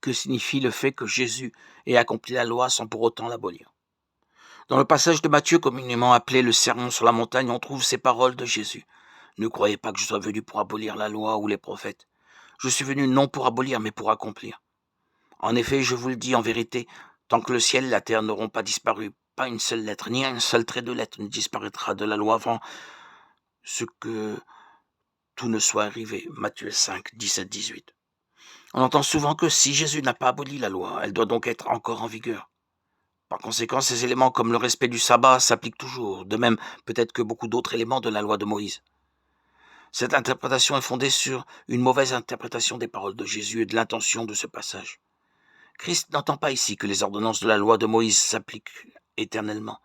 que signifie le fait que Jésus ait accompli la loi sans pour autant l'abolir. Dans le passage de Matthieu, communément appelé le Sermon sur la montagne, on trouve ces paroles de Jésus. « Ne croyez pas que je sois venu pour abolir la loi ou les prophètes. Je suis venu non pour abolir, mais pour accomplir. En effet, je vous le dis en vérité, tant que le ciel et la terre n'auront pas disparu, pas une seule lettre, ni un seul trait de lettre ne disparaîtra de la loi avant ce que tout ne soit arrivé. » Matthieu 5, 17-18. On entend souvent que si Jésus n'a pas aboli la loi, elle doit donc être encore en vigueur. Par conséquent, ces éléments comme le respect du sabbat s'appliquent toujours, de même peut-être que beaucoup d'autres éléments de la loi de Moïse. Cette interprétation est fondée sur une mauvaise interprétation des paroles de Jésus et de l'intention de ce passage. Christ n'entend pas ici que les ordonnances de la loi de Moïse s'appliquent éternellement.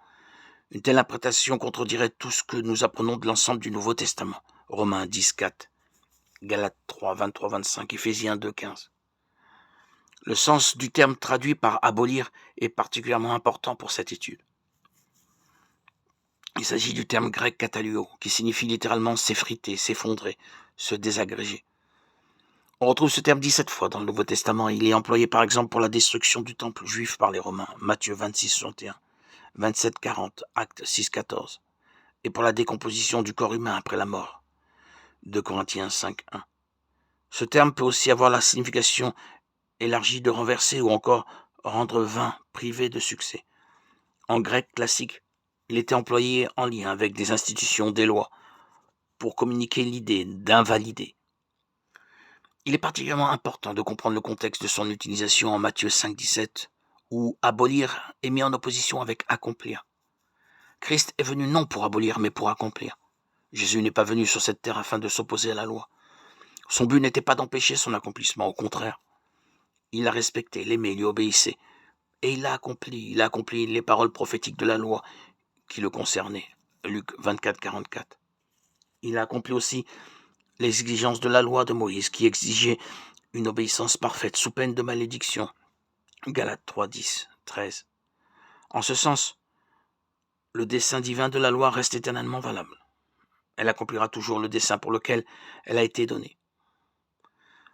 Une telle interprétation contredirait tout ce que nous apprenons de l'ensemble du Nouveau Testament. Romains 10, 4, Galates 3, 23, 25, Éphésiens 2, 15. Le sens du terme traduit par abolir est particulièrement important pour cette étude. Il s'agit du terme grec kataluo, qui signifie littéralement s'effriter, s'effondrer, se désagréger. On retrouve ce terme 17 fois dans le Nouveau Testament. Il est employé par exemple pour la destruction du temple juif par les Romains, Matthieu 26, 61, 27, 40, Actes 6, 14, et pour la décomposition du corps humain après la mort, 2 Corinthiens 5, 1. Ce terme peut aussi avoir la signification élargie de renverser ou encore rendre vain, privé de succès. En grec classique, il était employé en lien avec des institutions, des lois, pour communiquer l'idée d'invalider. Il est particulièrement important de comprendre le contexte de son utilisation en Matthieu 5, 17, où abolir est mis en opposition avec accomplir. Christ est venu non pour abolir, mais pour accomplir. Jésus n'est pas venu sur cette terre afin de s'opposer à la loi. Son but n'était pas d'empêcher son accomplissement, au contraire. Il l'a respecté, l'aimait, lui obéissait. Et il l'a accompli. Il a accompli les paroles prophétiques de la loi qui le concernaient. Luc 24, 44. Il a accompli aussi les exigences de la loi de Moïse qui exigeait une obéissance parfaite sous peine de malédiction. Galates 3, 10, 13. En ce sens, le dessein divin de la loi reste éternellement valable. Elle accomplira toujours le dessein pour lequel elle a été donnée.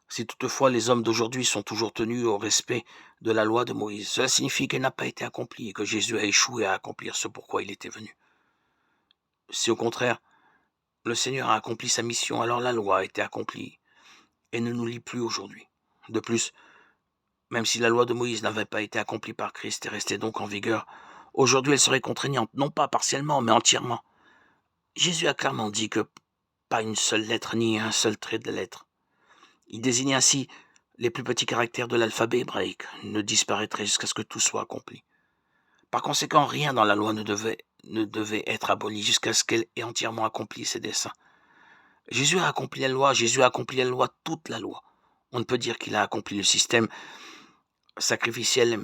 Si toutefois les hommes d'aujourd'hui sont toujours tenus au respect de la loi de Moïse, cela signifie qu'elle n'a pas été accomplie et que Jésus a échoué à accomplir ce pourquoi il était venu. Si au contraire, le Seigneur a accompli sa mission, alors la loi a été accomplie et ne nous lie plus aujourd'hui. De plus, même si la loi de Moïse n'avait pas été accomplie par Christ et restait donc en vigueur, aujourd'hui elle serait contraignante, non pas partiellement, mais entièrement. Jésus a clairement dit que pas une seule lettre ni un seul trait de lettre. Il désignait ainsi les plus petits caractères de l'alphabet hébraïque ne disparaîtraient jusqu'à ce que tout soit accompli. Par conséquent, rien dans la loi ne devait être aboli jusqu'à ce qu'elle ait entièrement accompli ses desseins. Jésus a accompli la loi, toute la loi. On ne peut dire qu'il a accompli le système sacrificiel,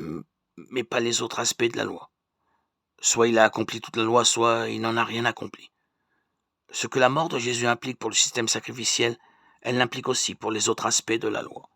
mais pas les autres aspects de la loi. Soit il a accompli toute la loi, soit il n'en a rien accompli. Ce que la mort de Jésus implique pour le système sacrificiel, elle l'implique aussi pour les autres aspects de la loi.